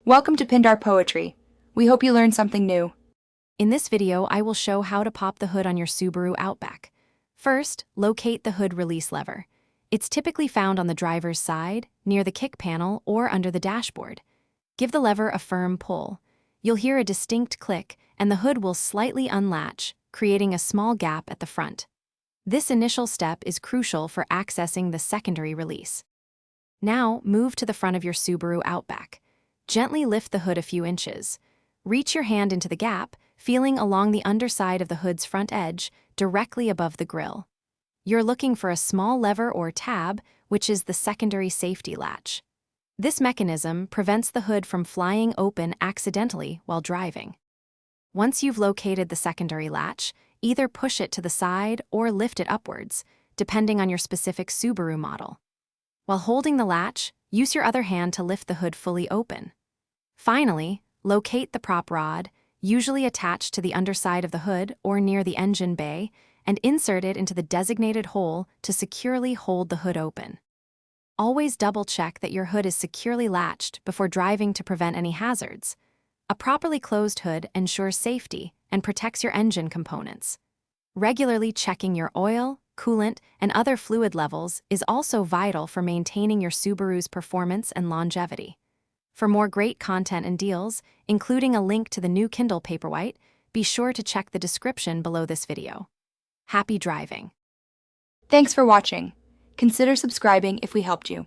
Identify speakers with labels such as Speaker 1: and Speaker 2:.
Speaker 1: Welcome to Pindar Poetry. We hope you learned something new.
Speaker 2: In this video, I will show how to pop the hood on your Subaru Outback. First, locate the hood release lever. It's typically found on the driver's side, near the kick panel, or under the dashboard. Give the lever a firm pull. You'll hear a distinct click, and the hood will slightly unlatch, creating a small gap at the front. This initial step is crucial for accessing the secondary release. Now, move to the front of your Subaru Outback. Gently lift the hood a few inches. Reach your hand into the gap, feeling along the underside of the hood's front edge, directly above the grille. You're looking for a small lever or tab, which is the secondary safety latch. This mechanism prevents the hood from flying open accidentally while driving. Once you've located the secondary latch, either push it to the side or lift it upwards, depending on your specific Subaru model. While holding the latch, use your other hand to lift the hood fully open. Finally, locate the prop rod, usually attached to the underside of the hood or near the engine bay, and insert it into the designated hole to securely hold the hood open. Always double-check that your hood is securely latched before driving to prevent any hazards. A properly closed hood ensures safety and protects your engine components. Regularly checking your oil, coolant, and other fluid levels is also vital for maintaining your Subaru's performance and longevity. For more great content and deals, including a link to the new Kindle Paperwhite, be sure to check the description below this video. Happy driving!
Speaker 1: Thanks for watching. Consider subscribing if we helped you.